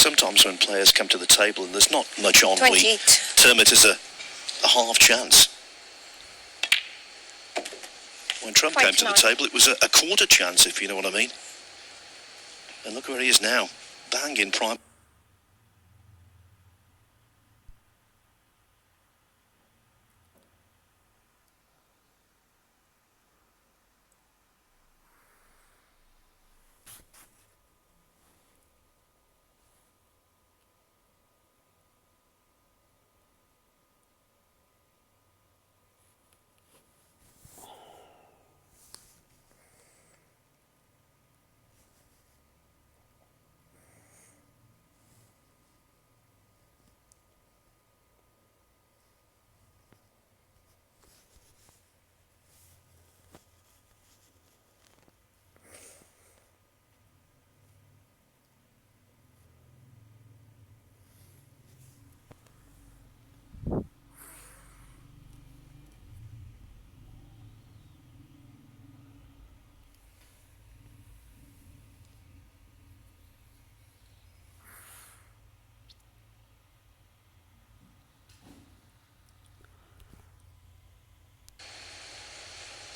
sometimes when players come to the table and there's not much on, 28. we term it as a half chance. When Trump came to the table, it was a quarter chance, if you know what I mean. And look where he is now, bang in prime.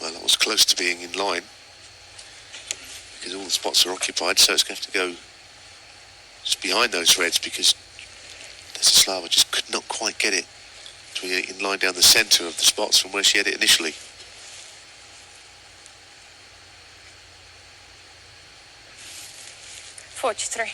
Well, that was close to being in line because all the spots are occupied, so it's going to have to go just behind those reds because Desislava just could not quite get it to be in line down the centre of the spots from where she had it initially. Forty-three.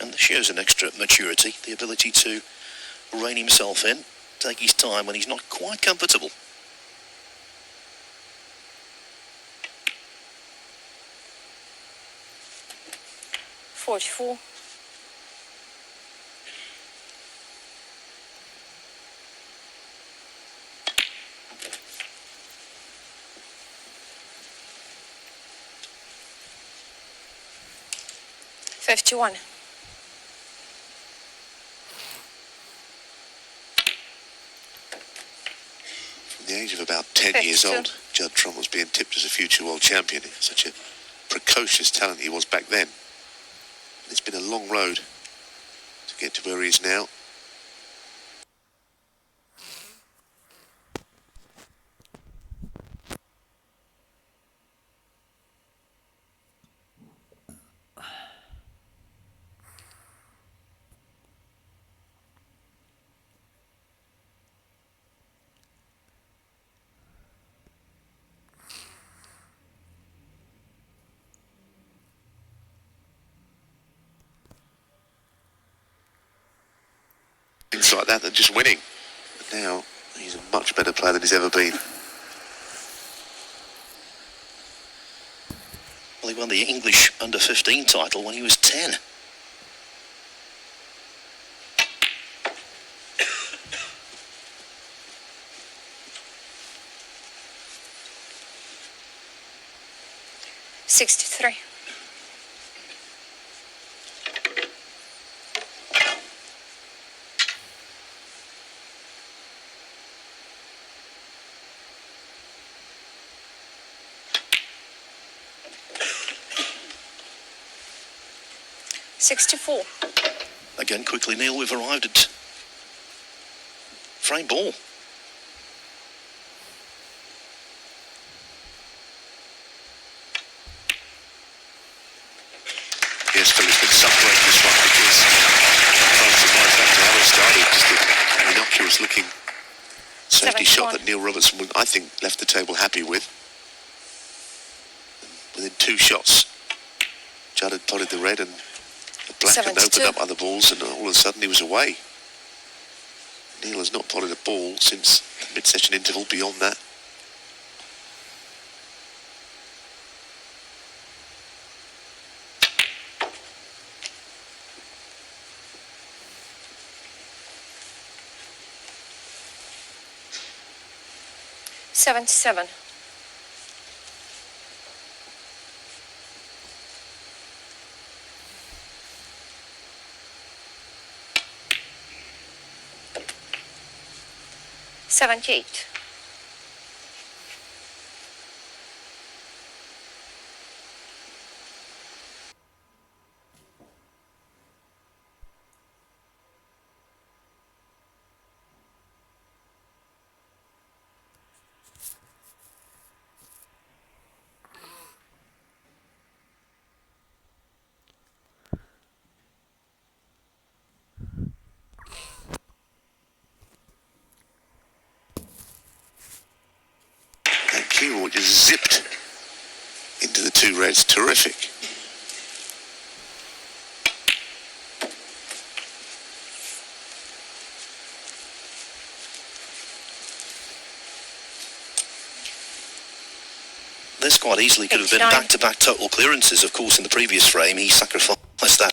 And this shows an extra maturity, the ability to rein himself in, take his time when he's not quite comfortable. Forty-four. Fifty-one. From the age of about 10 years old, Judd Trump was being tipped as a future world champion. Such a precocious talent he was back then. It's been a long road to get to where he is now. Things like that than just winning. But now he's a much better player than he's ever been. Well, he won the English under-15 title when he was 10. Sixty-three. Sixty-four. Again, quickly, Neil, we've arrived at frame ball. Yes, Phil, it's been suffering this one because I'm surprised after how it started, just an innocuous looking safety shot that Neil Robertson, I think, left the table happy with. And within 2 shots, Judd had plotted the red and the black and opened up other balls, and all of a sudden he was away. Neil has not plotted a ball since the mid-session interval beyond that. Seventy-seven. 78. That cue ball just zipped into the two reds. Terrific. This quite easily could have been 89. back-to-back total clearances. Of course, in the previous frame, he sacrificed that.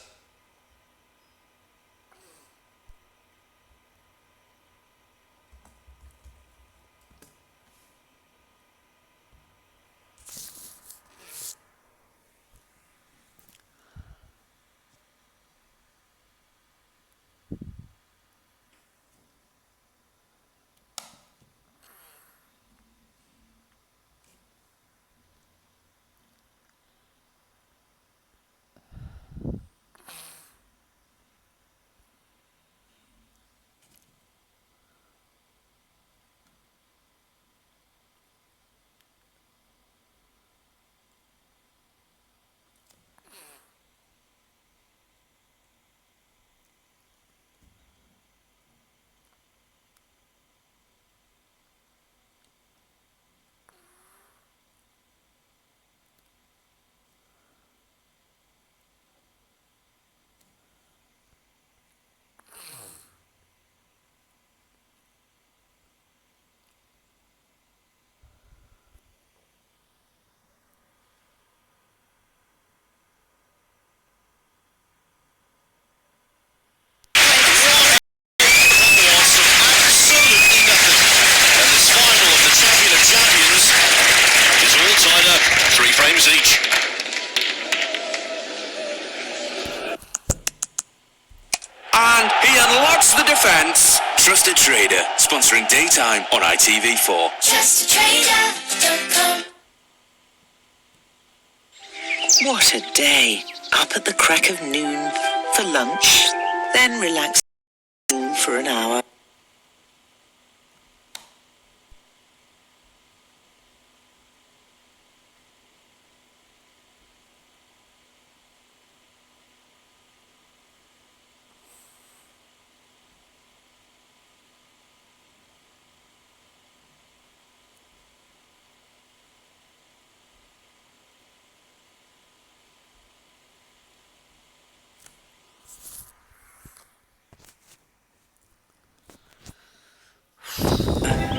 Each. And he unlocks the defence. Trusted Trader, sponsoring Daytime on ITV4. TrustedTrader.com. What a day. Up at the crack of noon for lunch, then relax for an hour.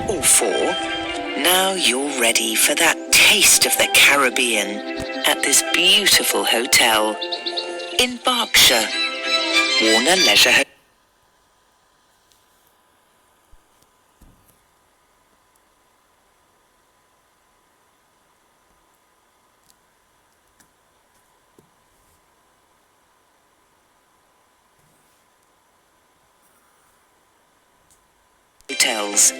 All four. Now you're ready for that taste of the Caribbean at this beautiful hotel in Berkshire. Warner Leisure Hotels.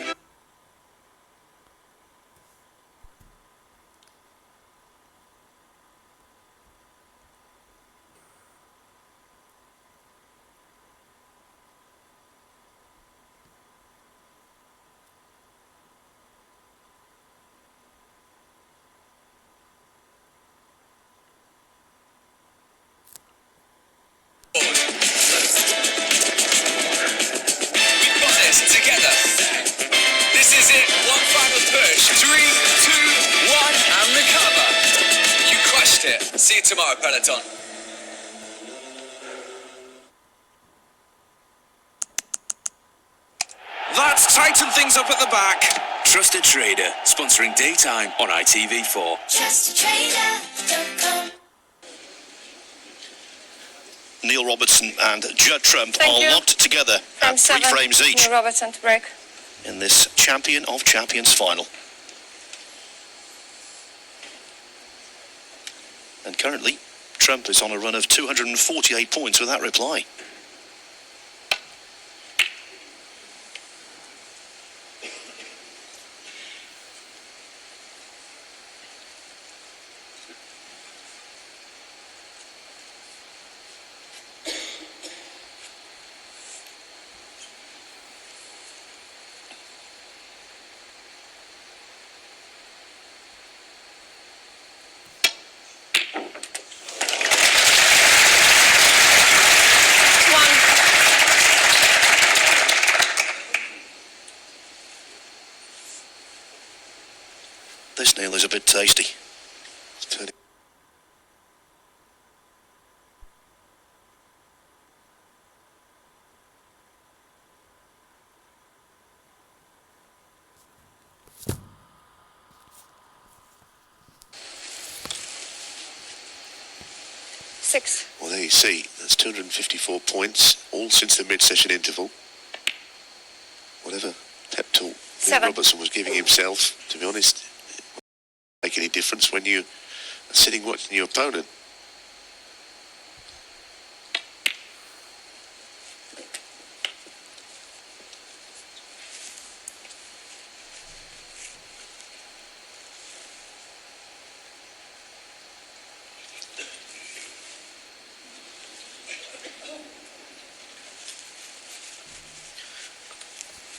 Together. This is it. One final push. 3, 2, 1, and the cover. You crushed it. See you tomorrow, Peloton. That's tightened things up at the back. Trusted Trader, sponsoring Daytime on ITV4. TrustedTrader.com. Neil Robertson and Judd Trump Thank are you. locked together Frame at 3 7. frames each Neil Robertson to break. in this Champion of Champions final. And currently, Trump is on a run of 248 points without reply. This, Neil, is a bit tasty. It's turning. Six. Well, there you see, that's 254 points, all since the mid-session interval. Whatever pep talk Neil Seven. Robertson was giving himself, to be honest, it won't make any difference when you are sitting watching your opponent.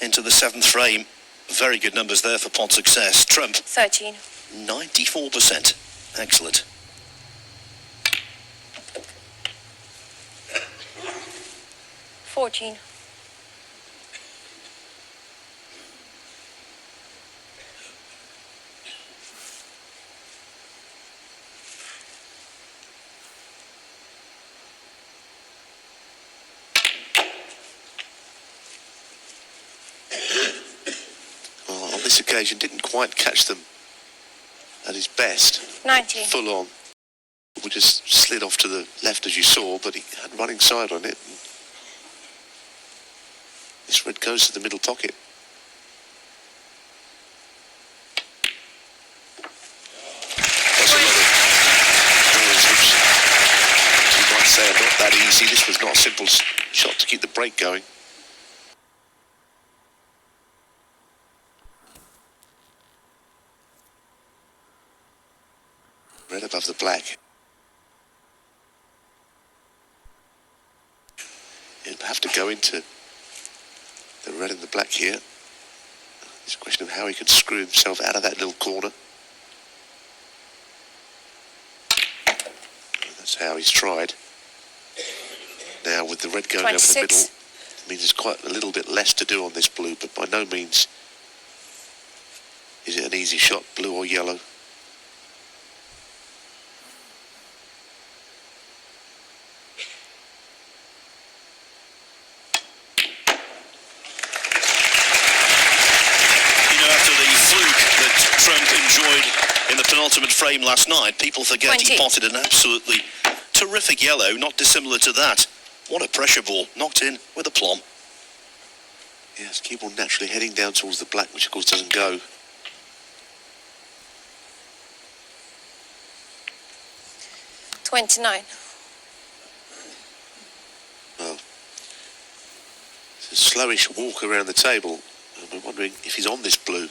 Into the 7th frame. Very good numbers there for pot success. Trump, 13. 94%. Excellent. Fourteen. Well, on this occasion, didn't quite catch them at his best. 19. Full on. We just slid off to the left as you saw, but he had running side on it. This red goes to the middle pocket. That's a lot of balls which you might say are not that easy. This was not a simple shot to keep the break going. Red above the black. He'll have to go into the red and the black here. It's a question of how he can screw himself out of that little corner. And that's how he's tried. Now with the red going over the 26. middle, it means there's quite a little bit less to do on this blue, but by no means is it an easy shot, blue or yellow. In the penultimate frame last night, people forget 20. he potted an absolutely terrific yellow, not dissimilar to that. What a pressure ball, knocked in with aplomb. Yes, keep on naturally heading down towards the black, which of course doesn't go. $29. Well, it's a slowish walk around the table. I'm wondering if he's on this blue.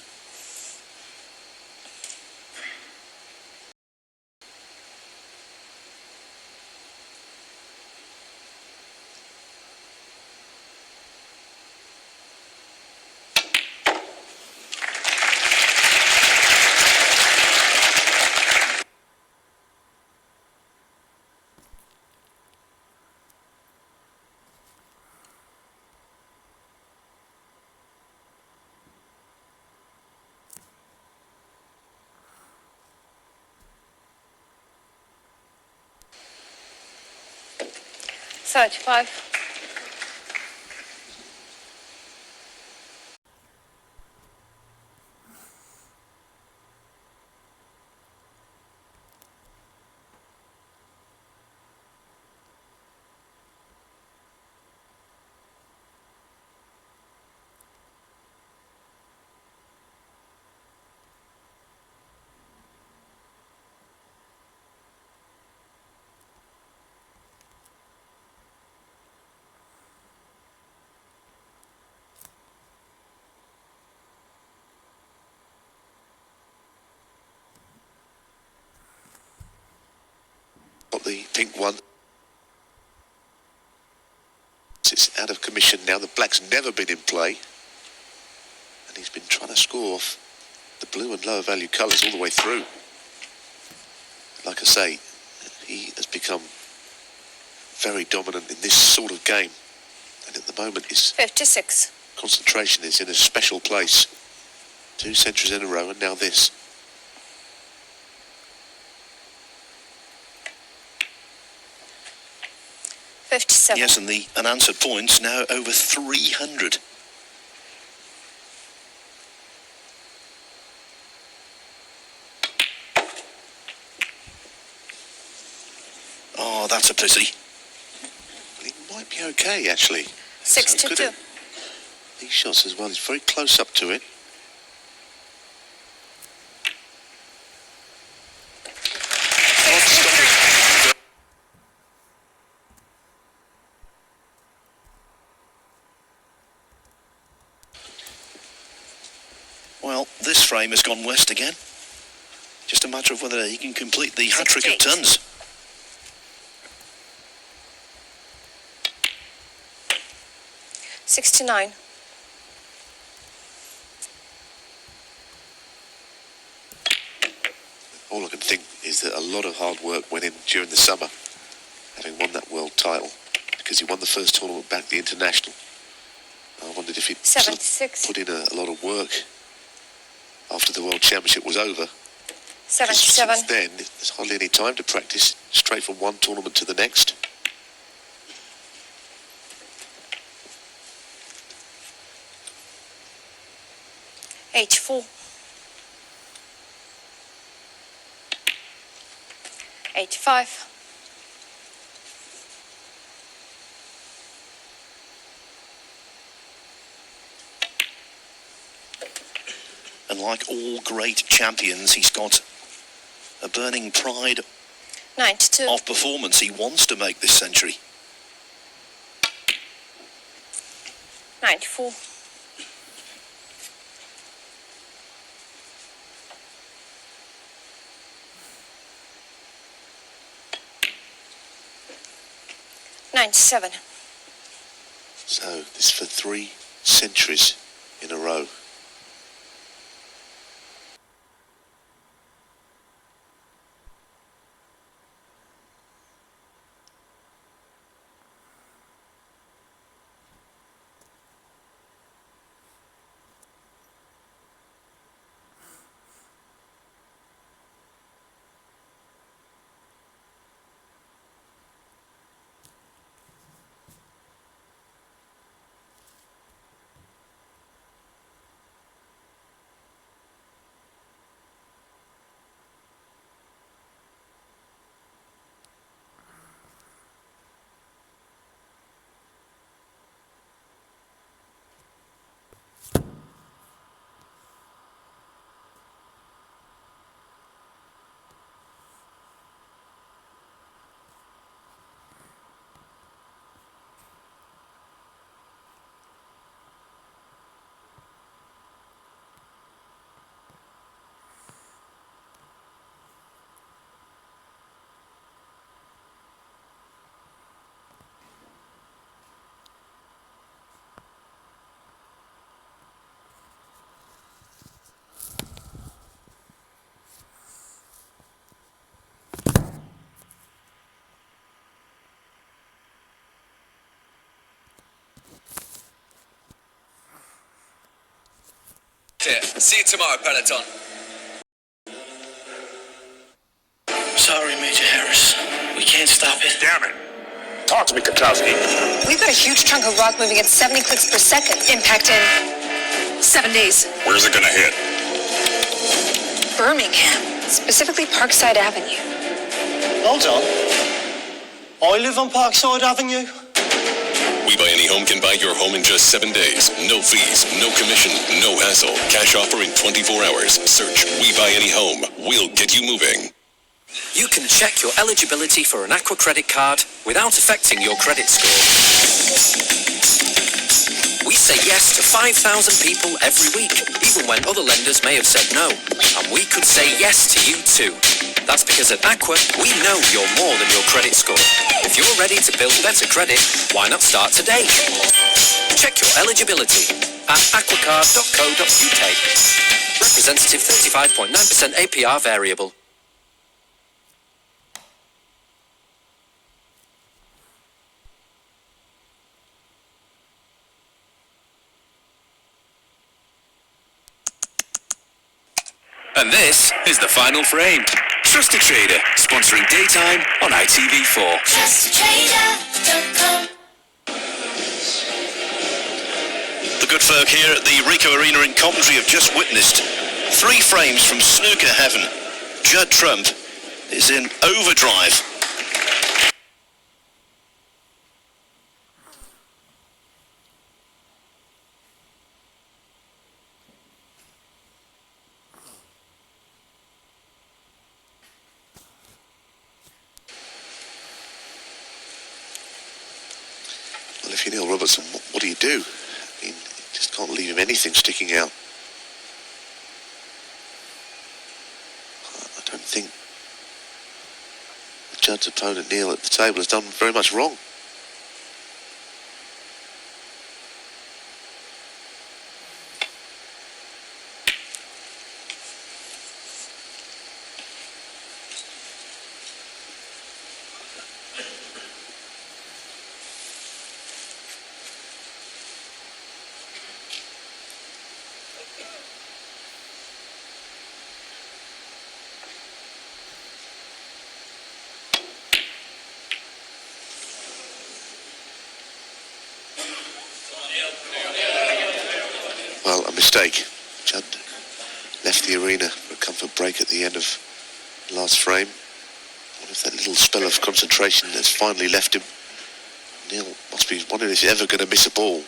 $35. Got the pink one. It's out of commission now. The black's never been in play. And he's been trying to score off the blue and lower value colours all the way through. Like I say, he has become very dominant in this sort of game. And at the moment his 56. concentration is in a special place. 2 centuries in a row and now this. 7. Yes, and the unanswered points now over 300. Oh, that's a pity. He might be okay, actually. 6 So to good 2. at these shots as well. He's very close up to it. Well, this frame has gone west again. Just a matter of whether he can complete the hat-trick of 68. tons. $69. All I can think is that a lot of hard work went in during the summer, having won that world title, because he won the first tournament back, the international. I wondered if he'd sort of 76. put in a lot of work after the world championship was over. 77. Since then, there's hardly any time to practice, straight from one tournament to the next. $84. 85. And like all great champions, he's got a burning pride 92. of performance. He wants to make this century. 94. $97. So, this is for 3 centuries in a row. See you tomorrow, Peloton. Sorry, Major Harris. We can't stop it. Damn it. Talk to me, Kotowski. We've got a huge chunk of rock moving at 70 clicks per second. Impact in 7 days. Where's it gonna hit? Birmingham, specifically Parkside Avenue. Hold on. I live on Parkside Avenue. We Buy Any Home can buy your home in just 7 days. No fees, no commission, no hassle. Cash offer in 24 hours. Search We Buy Any Home. We'll get you moving. You can check your eligibility for an Aqua credit card without affecting your credit score. We say yes to 5,000 people every week, even when other lenders may have said no. And we could say yes to you too. That's because at Aqua, we know you're more than your credit score. If you're ready to build better credit, why not start today? Check your eligibility at aquacard.co.uk. Representative 35.9% APR variable. And this is the final frame. Trust a Trader, sponsoring Daytime on ITV4. TrustATrader.com good folk here at the Ricoh Arena in Coventry have just witnessed 3 frames from snooker heaven. Judd Trump is in overdrive. Well, if you're Neil Robertson, what do you do? I mean, you just can't leave him anything sticking out. I don't think Judd's opponent, Neil, at the table has done very much wrong. Well, a mistake. Judd left the arena for a comfort break at the end of the last frame. What if that little spell of concentration has finally left him? Neil must be wondering if he's ever going to miss a ball.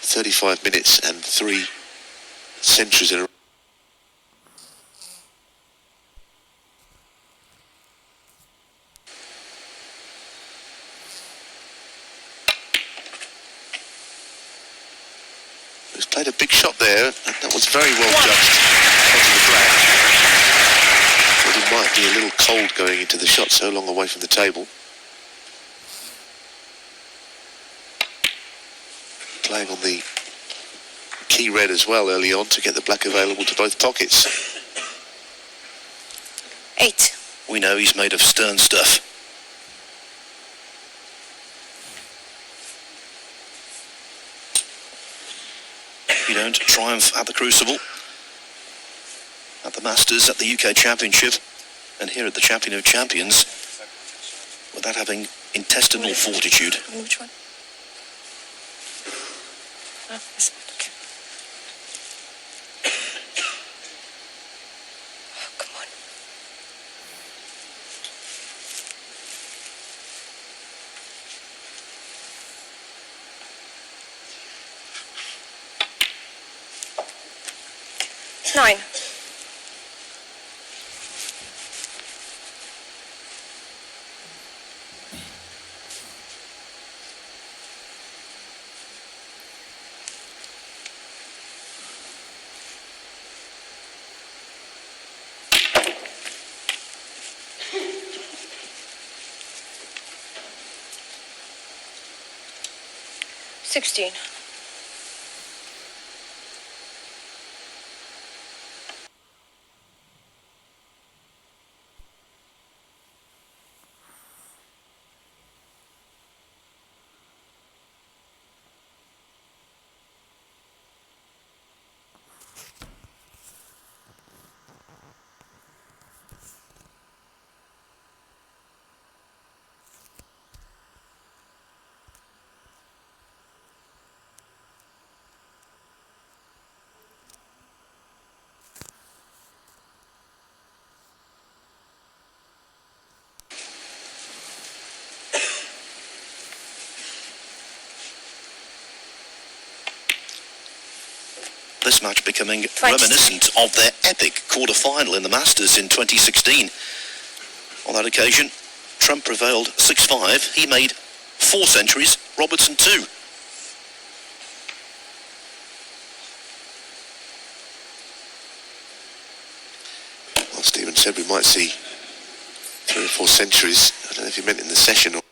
35 minutes and 3 centuries in a row. He's played a big shot there, and that was very well judged onto the black. But he might be a little cold going into the shot so long away from the table. Playing on the key red as well early on to get the black available to both pockets. 8. We know he's made of stern stuff. You don't triumph at the Crucible, at the Masters, at the UK Championship, and here at the Champion of Champions without having intestinal fortitude. Which one? Oh, this one. Okay. Oh, come on. Nine. Sixteen. This match becoming 23. reminiscent of their epic quarter-final in the Masters in 2016. On that occasion, Trump prevailed 6-5. He made 4 centuries, Robertson 2. Well, Stephen said we might see 3 or 4 centuries. I don't know if he meant in the session or...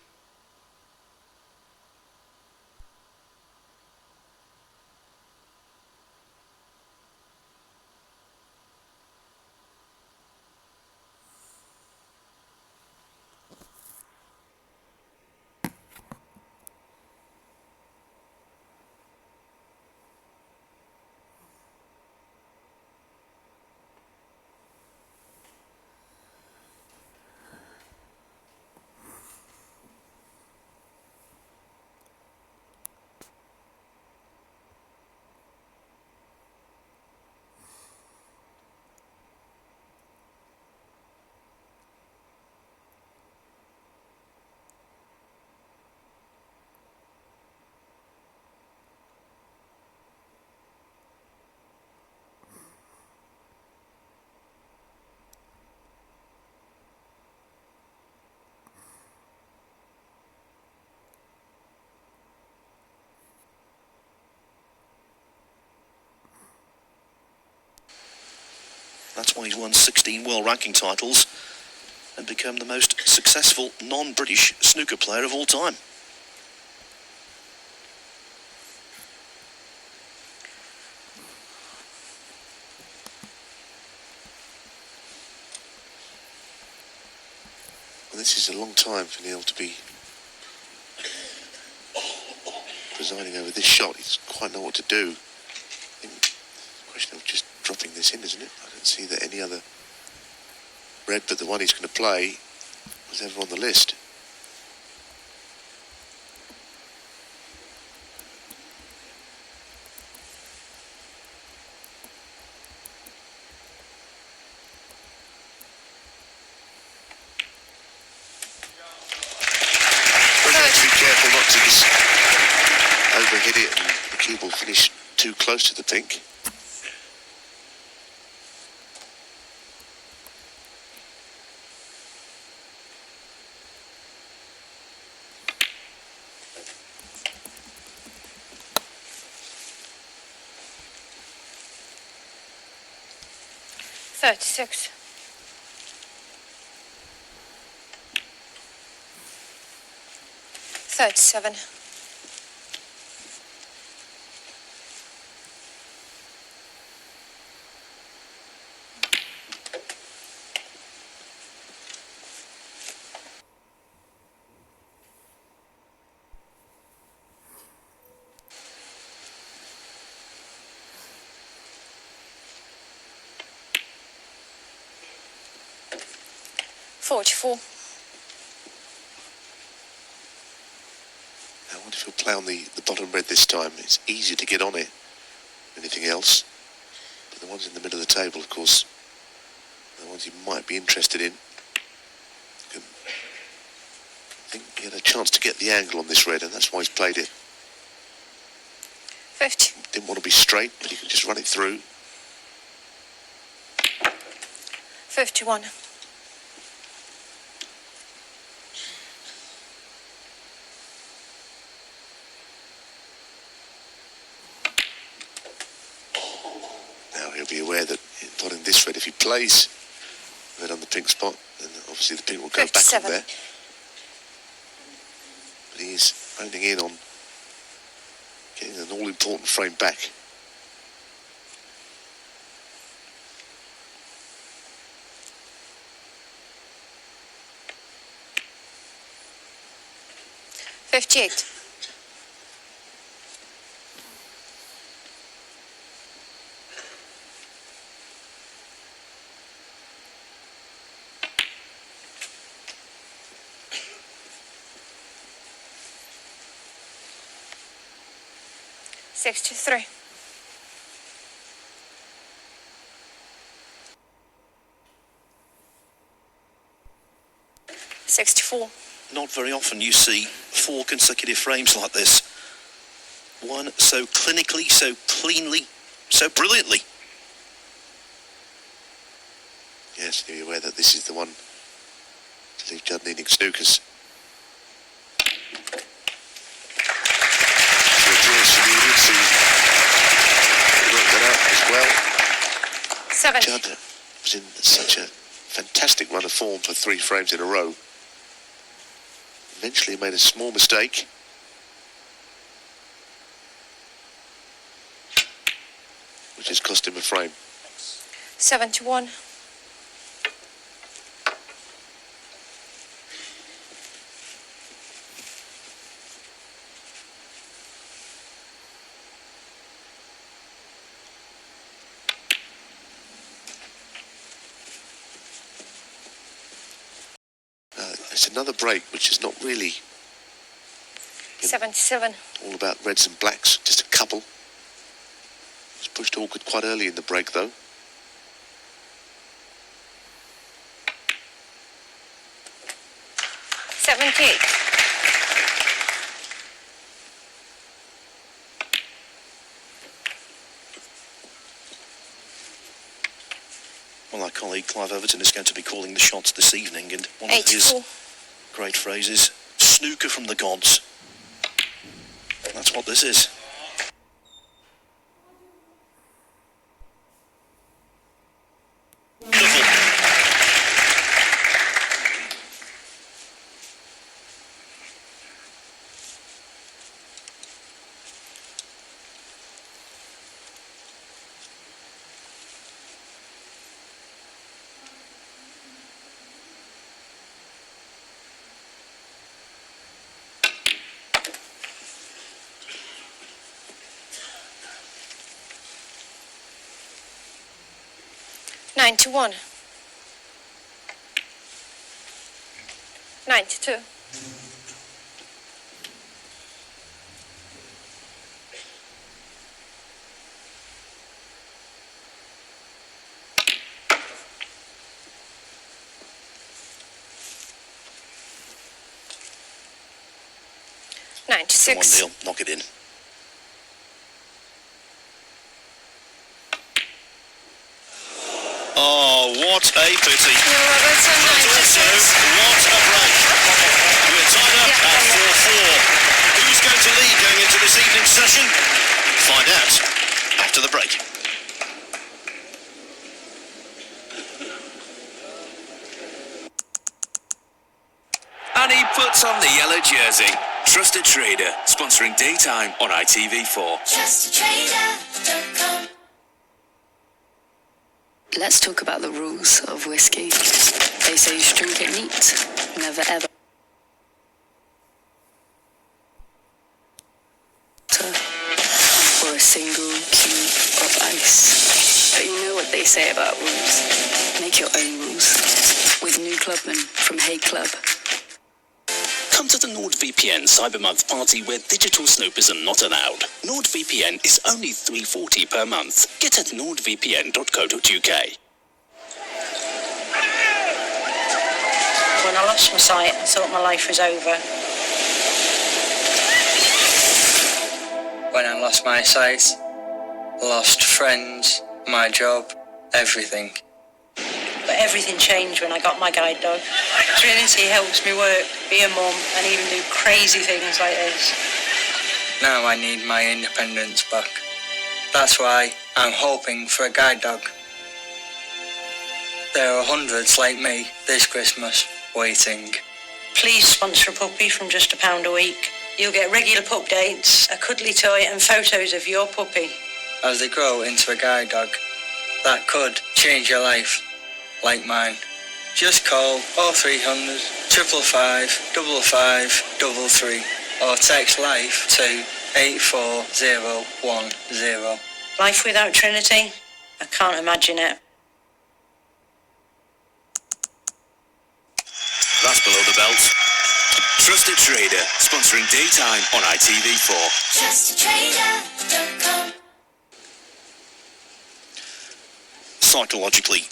That's why he's won 16 world ranking titles and become the most successful non-British snooker player of all time. Well, this is a long time for Neil to be presiding over this shot. He doesn't quite know what to do. I think it's a question of just dropping this in, isn't it? I don't see that any other red but the one he's going to play was ever on the list. Careful not to just overhit it and the cube will finish too close to the pink. $36. 37. $44. I wonder if he'll play on the bottom red this time. It's easier to get on it than anything else. But the ones in the middle of the table, of course, are the ones you might be interested in. I think he had a chance to get the angle on this red, and that's why he's played it. 50. Didn't want to be straight, but he could just run it through. 51. He'll be aware that not in this red, if he plays red on the pink spot, then obviously the pink will go 57. back on there. But he's honing in on getting an all-important frame back. $58. $63. $64. Not very often you see 4 consecutive frames like this. One so clinically, so cleanly, so brilliantly. Yes, you're aware that this is the one to leave Judd needing snookers. Well, 7. Judd was in such a fantastic run of form for 3 frames in a row. Eventually made a small mistake. Which has cost him a frame. 71. It's another break which is not really 77. all about reds and blacks, just a couple. It's pushed awkward quite early in the break though. $78. Well, our colleague Clive Overton is going to be calling the shots this evening, and one of his 84. great phrases, snooker from the gods. That's what this is. 91. 92. 96. Come on, Neil, knock it in. Oh, what a pity. Neil Robertson, But also, 96. what a break. We're tied up at 4-4. Who's going to lead going into this evening's session? Find out after the break. And he puts on the yellow jersey. Trusted Trader, sponsoring Daytime on ITV4. TrustedTrader.com. Let's talk about the rules of whiskey. They say you should drink it neat, never ever. Or a single cube of ice. But you know what they say about rules. Make your own rules. With new clubman from Hey Club. Come to the NordVPN Cyber Month party where digital snoopers are not allowed. NordVPN is only $3.40 per month. Get at nordvpn.co.uk. When I lost my sight, I thought my life was over. When I lost my sight, lost friends, my job, everything. But everything changed when I got my guide dog. Trinity helps me work, be a mum, and even do crazy things like this. Now I need my independence back. That's why I'm hoping for a guide dog. There are hundreds like me this Christmas waiting. Please sponsor a puppy from just £1 a week. You'll get regular pup dates, a cuddly toy, and photos of your puppy. As they grow into a guide dog, that could change your life, like mine. Just call 0300 555 5533 or text LIFE to 84010. Life without Trinity? I can't imagine it. That's below the belt. Trusted Trader, sponsoring Daytime on ITV4. TrustedTrader.com. Psychologically,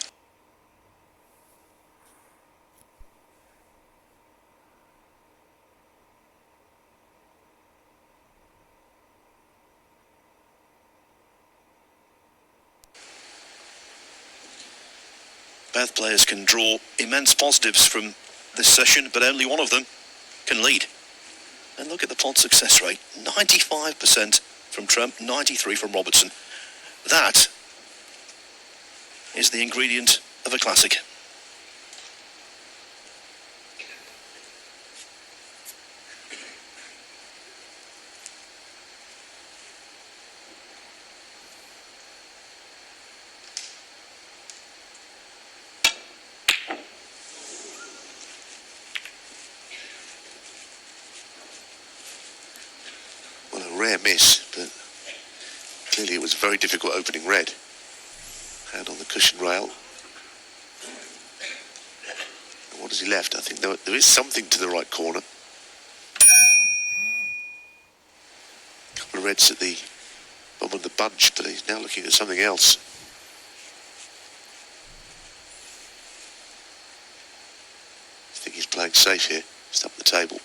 both players can draw immense positives from this session, but only one of them can lead. And look at the pot success rate. 95% from Trump, 93% from Robertson. That is the ingredient of a classic. Well, a rare miss, but clearly it was a very difficult opening red. Hand on the cushion rail. And what has he left? I think there is something to the right corner. A couple of reds at the bottom of the bunch, but he's now looking at something else. I think he's playing safe here, just up the table.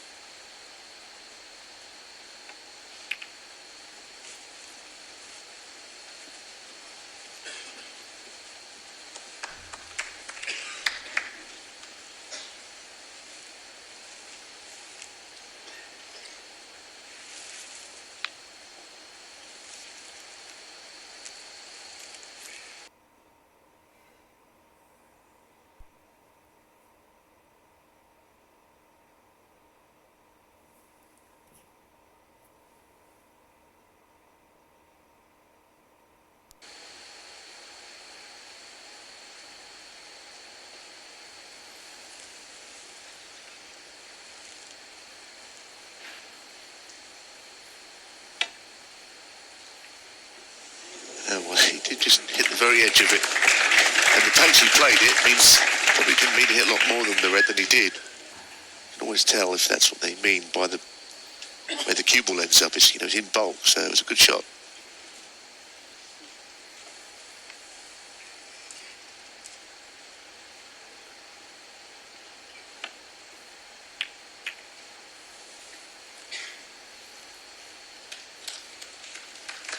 Oh, well, he did just hit the very edge of it. And the pace he played it means probably didn't mean to hit a lot more than the red than he did. You can always tell if that's what they mean by the where the cue ball ends up. It's, it's in bulk, so it was a good shot.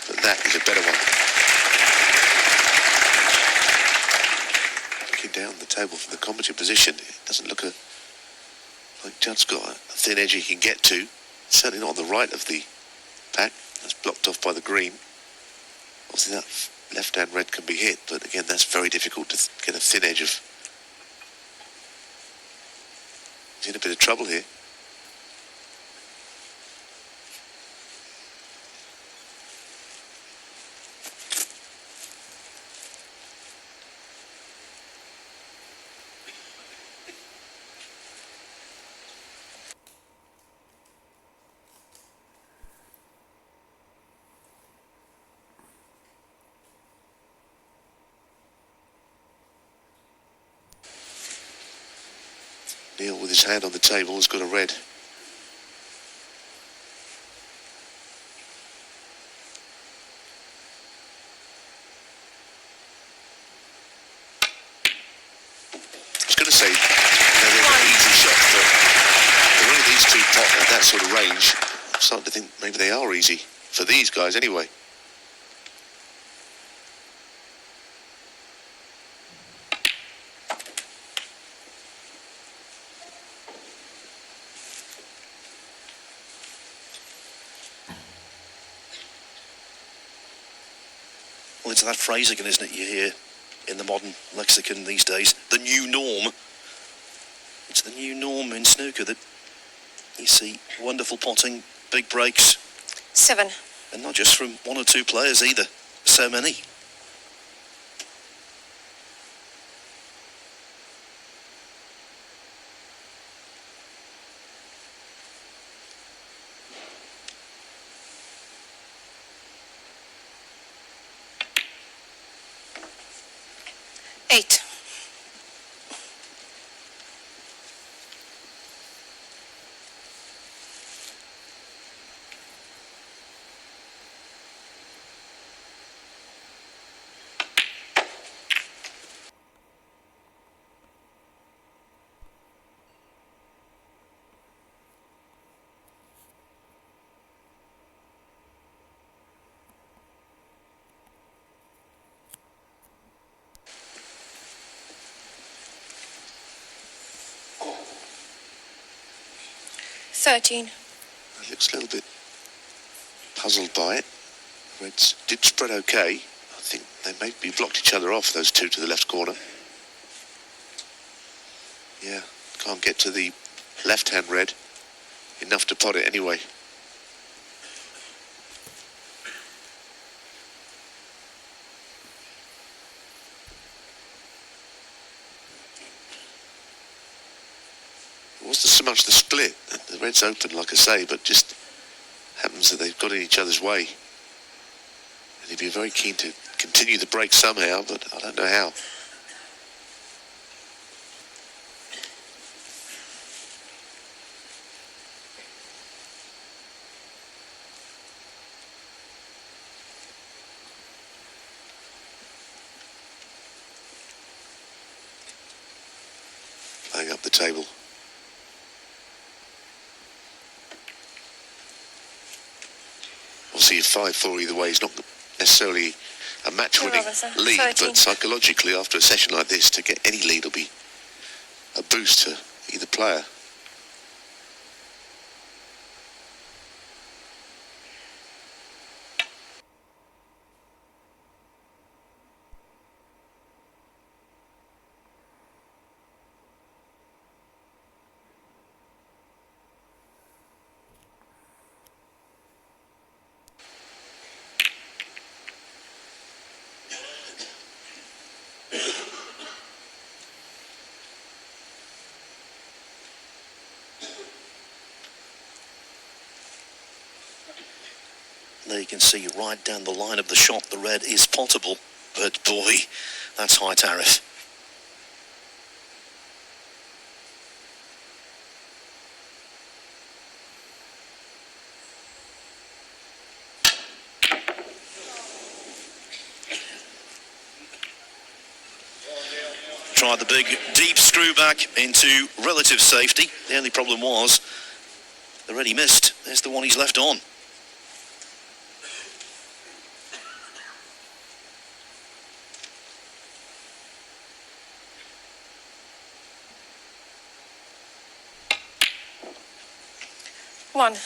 But that is a better one. Looking down the table from the commentary position, it doesn't look like Judd's got a thin edge he can get to. Certainly not on the right of the pack. That's blocked off by the green. Obviously that left-hand red can be hit, but again, that's very difficult to get a thin edge of. He's in a bit of trouble here. Neil, with his hand on the table, has got a red. I was going to say, they're very easy shots, but the way these two pot at that sort of range, I'm starting to think maybe they are easy. For these guys, anyway. Well, it's that phrase again, isn't it, you hear in the modern lexicon these days, the new norm. It's the new norm in snooker that you see wonderful potting, big breaks. 7. And not just from one or two players either, so many. Eight. $13. He looks a little bit puzzled by it. Reds did spread okay. I think they maybe blocked each other off, those two to the left corner. Yeah, can't get to the left-hand red. Enough to pot it anyway. It wasn't so much the split. The red's open, like I say, but just happens that they've got in each other's way. And he'd be very keen to continue the break somehow, but I don't know how. Playing up the table. Obviously, 5-4 either way is not necessarily a match-winning lead, 13. but psychologically, after a session like this, to get any lead will be a boost to either player. There you can see right down the line of the shot, the red is potable, but boy, that's high tariff. tried the big deep screw back into relative safety. The only problem was the red he missed. There's the one he's left on. One.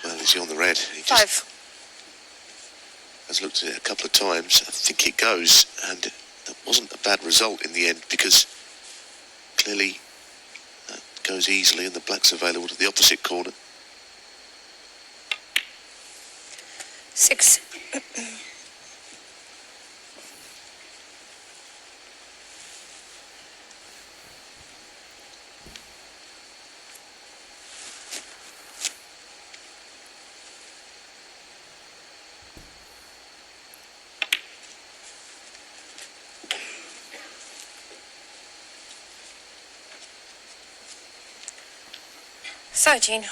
Well, is he on the red? He just 5. has looked at it a couple of times. I think it goes, and that wasn't a bad result in the end, because clearly that goes easily and the black's available to the opposite corner. 6. Thirteen.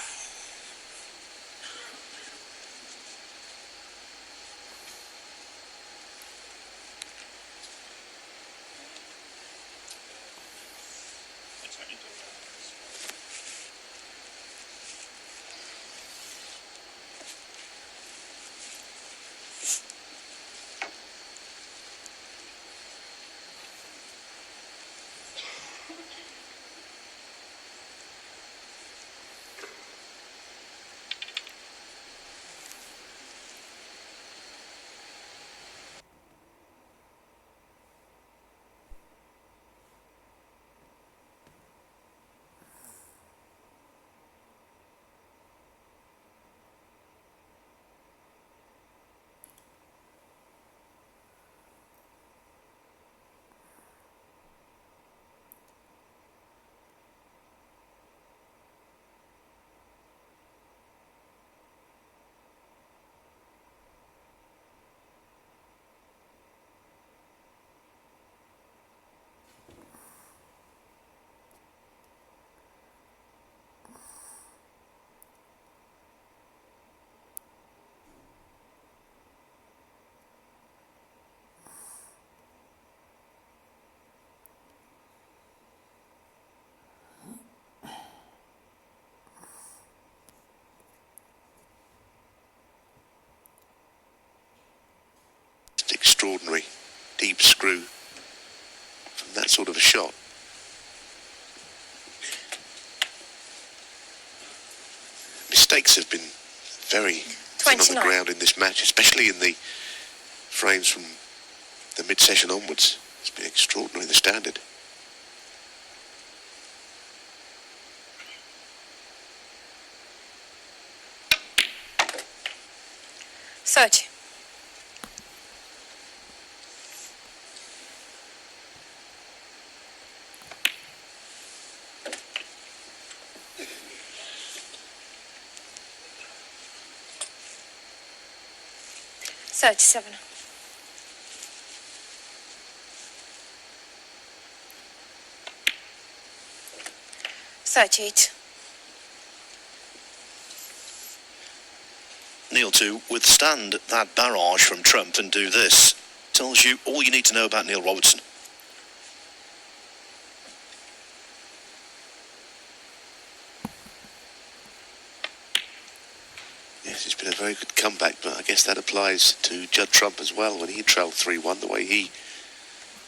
Extraordinary deep screw from that sort of a shot. Mistakes have been very thin on the ground in this match, especially in the frames from the mid-session onwards. It's been extraordinary, the standard. Thirty. Thirty-seven. 38. Neil, to withstand that barrage from Trump and do this tells you all you need to know about Neil Robertson. Yes, it's been a very good comeback, but I guess that applies to Judd Trump as well when he trailed 3-1, the way he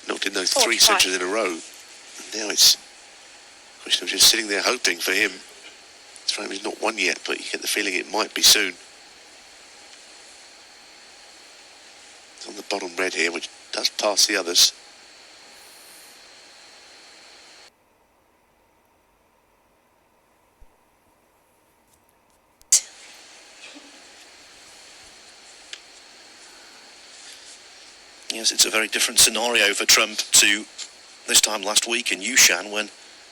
knocked in those 3 centuries in a row. And now it's a question of just sitting there hoping for him. His frame is not won yet, but you get the feeling it might be soon. It's on the bottom red here, which does pass the others. Yes, it's a very different scenario for Trump to this time last week in Yushan, when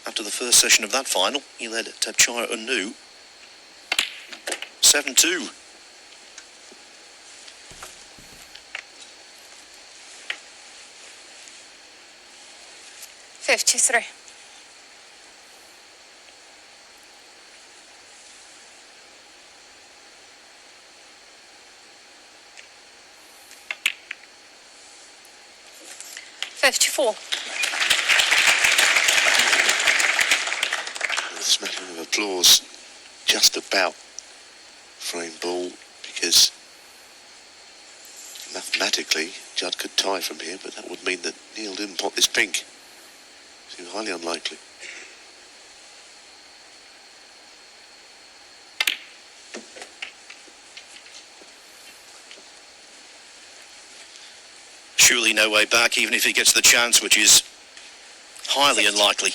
after the first session of that final he led Tepchaya Unu 7-2. $53. $54. A smattering of applause just about frame ball, because mathematically Judd could tie from here, but that would mean that Neil didn't pot this pink. Seems highly unlikely. Surely no way back, even if he gets the chance, which is highly unlikely.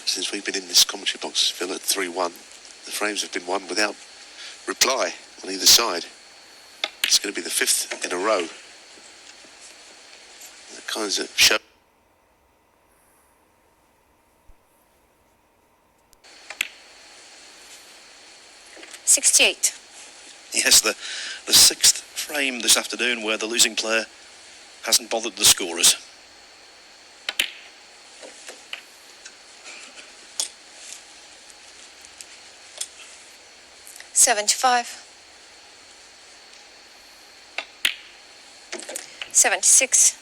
Since we've been in this commentary box, Phil, at 3-1, the frames have been won without reply on either side. It's going to be the 5th in a row. That kind of show. $68. Yes, the 6th frame this afternoon where the losing player hasn't bothered the scorers. $75. $76.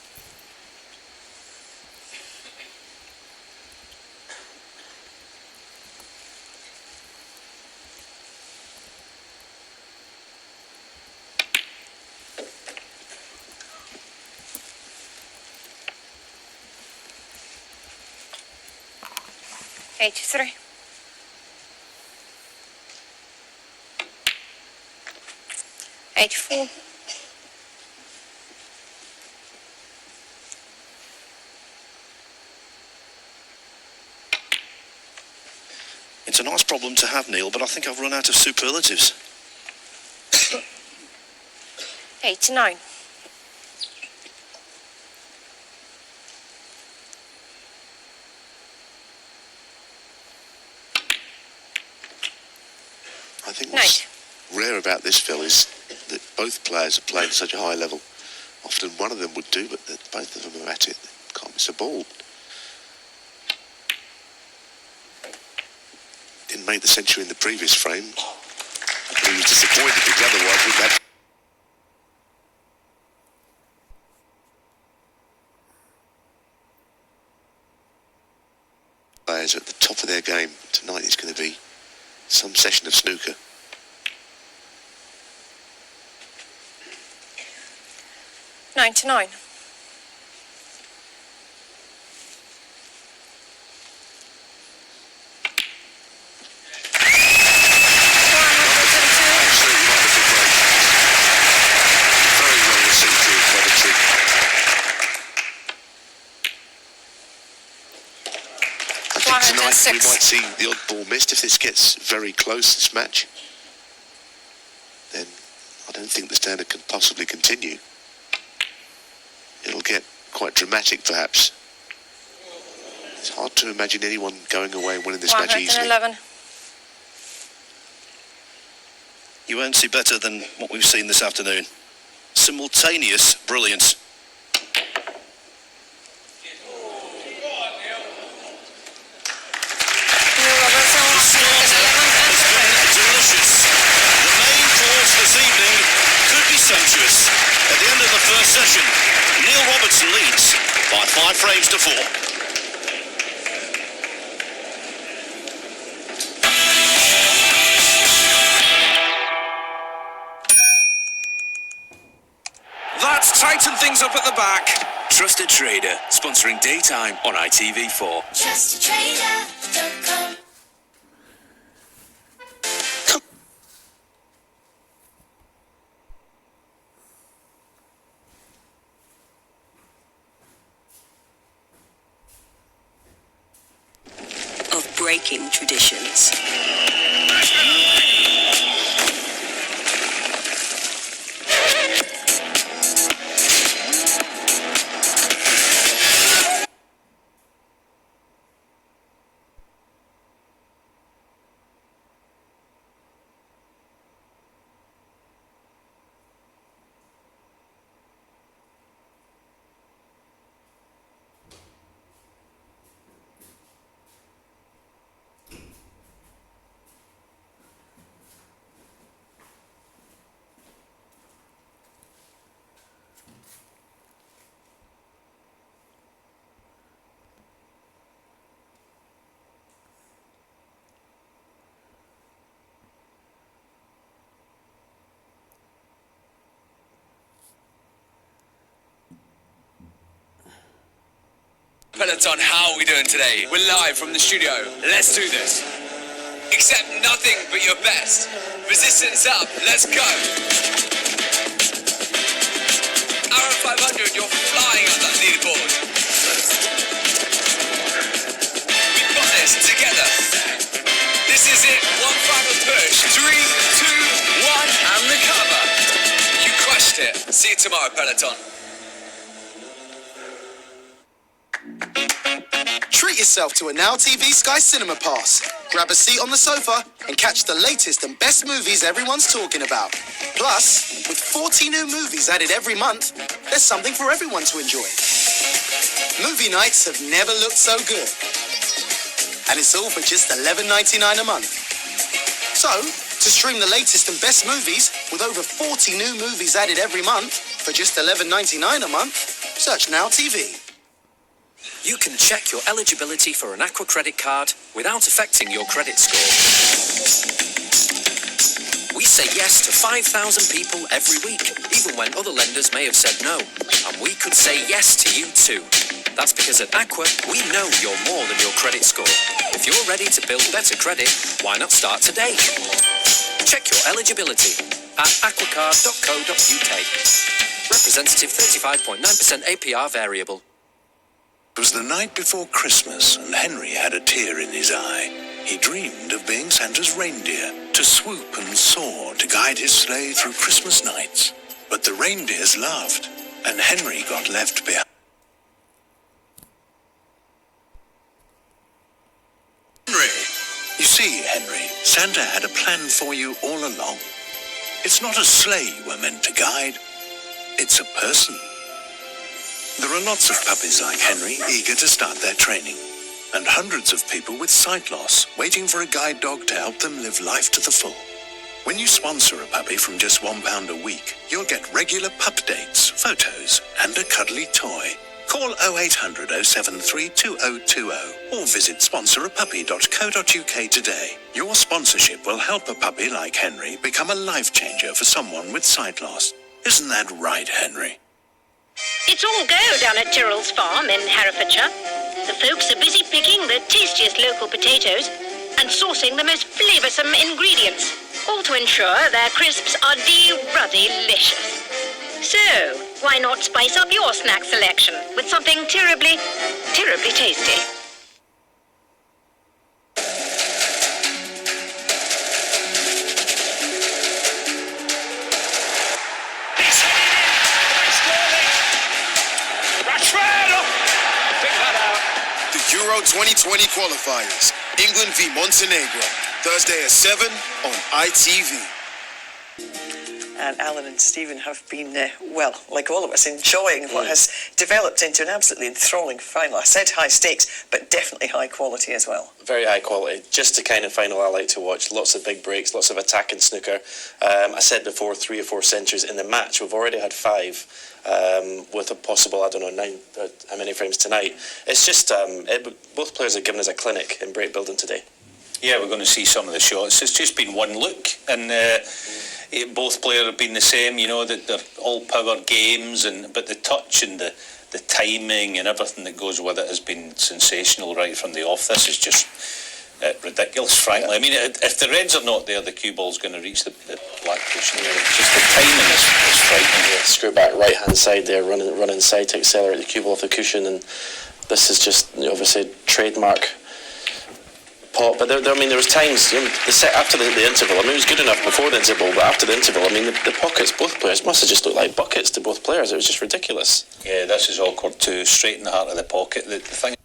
$83. $84. It's a nice problem to have, Neil, but I think I've run out of superlatives. 89. I think what's rare about this, Phil, is that both players are playing at such a high level. Often one of them would do, but both of them are at it. Can't miss a ball. Didn't make the century in the previous frame. He was disappointed because otherwise we'd have players at the top of their game. Tonight is going to be some session of snooker. $99. Tonight we might see the odd ball missed. If this gets very close, this match, then I don't think the standard can possibly continue. It'll get quite dramatic, perhaps. It's hard to imagine anyone going away and winning this match easily. 111. You won't see better than what we've seen this afternoon. Simultaneous brilliance. Neil Robertson is 11th and Delicious. The main course this evening could be sumptuous. At the end of the first session, Neil Robertson leads by 5 frames to 4. That's tightened things up at the back. Trusted Trader, sponsoring Daytime on ITV4. TrustedTrader.com. Of breaking traditions. Peloton, how are we doing today? We're live from the studio. Let's do this. Accept nothing but your best. Resistance up. Let's go. Arrow 500, you're flying on that leaderboard. We've got this together. This is it. One final push. 3, 2, 1, and the cover. You crushed it. See you tomorrow, Peloton. Treat yourself to a Now TV Sky Cinema Pass. Grab a seat on the sofa and catch the latest and best movies everyone's talking about. Plus, with 40 new movies added every month, there's something for everyone to enjoy. Movie nights have never looked so good. And it's all for just $11.99 a month. So, to stream the latest and best movies with over 40 new movies added every month for just $11.99 a month, search Now TV. You can check your eligibility for an Aqua credit card without affecting your credit score. We say yes to 5,000 people every week, even when other lenders may have said no. And we could say yes to you too. That's because at Aqua, we know you're more than your credit score. If you're ready to build better credit, why not start today? Check your eligibility at aquacard.co.uk. Representative 35.9% APR variable. It was the night before Christmas, and Henry had a tear in his eye. He dreamed of being Santa's reindeer, to swoop and soar to guide his sleigh through Christmas nights. But the reindeers laughed, and Henry got left behind. Henry! You see, Henry, Santa had a plan for you all along. It's not a sleigh you were meant to guide. It's a person. There are lots of puppies like Henry eager to start their training, and hundreds of people with sight loss waiting for a guide dog to help them live life to the full. When you sponsor a puppy from just £1 a week, you'll get regular pup dates, photos, and a cuddly toy. Call 0800 073 2020 or visit sponsораpuppy.co.uk today. Your sponsorship will help a puppy like Henry become a life changer for someone with sight loss. Isn't that right, Henry? It's all go down at Tyrrell's farm in Herefordshire. The folks are busy picking the tastiest local potatoes and sourcing the most flavoursome ingredients, all to ensure their crisps are delicious. So, why not spice up your snack selection with something terribly tasty? Euro 2020 qualifiers. England v Montenegro. Thursday at 7 on ITV. And Alan and Stephen have been, well, like all of us, enjoying what has developed into an absolutely enthralling final. I said high stakes, but definitely high quality as well. Very high quality. Just the kind of final I like to watch. Lots of big breaks, lots of attack and snooker. I said before, 3 or 4 centuries in the match. We've already had 5 with a possible, 9, how many frames tonight. It's just, both players have given us a clinic in break building today. Yeah, we're going to see some of the shots. It's just been one look, and both players have been the same. You know that they're all power games, but the touch and the the timing and everything that goes with it has been sensational right from the off. This is just ridiculous, frankly. I mean, if the reds are not there, the cue ball's going to reach the black cushion. It's just the timing is frightening. Yeah, screw back right hand side there, run inside to accelerate the cue ball off the cushion, and this is just obviously trademark pot. But there was times, the set after the interval. I mean, it was good enough before the interval, but after the interval, I mean, the pockets, both players must have just looked like buckets to both players. It was just ridiculous. Yeah, this is awkward too. Straight in the heart of the pocket. The thing.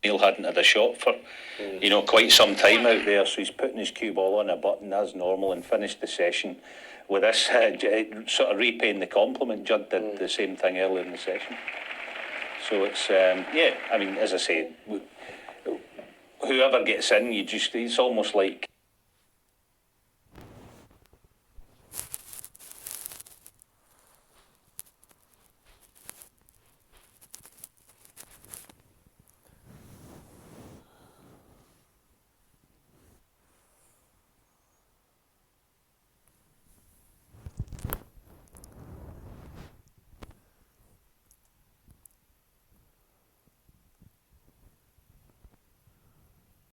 Neil hadn't had a shot for, quite some time out there, so he's putting his cue ball on a button as normal and finished the session with this sort of repaying the compliment. Judd did the same thing earlier in the session. So it's, I mean, as I say, whoever gets in, it's almost like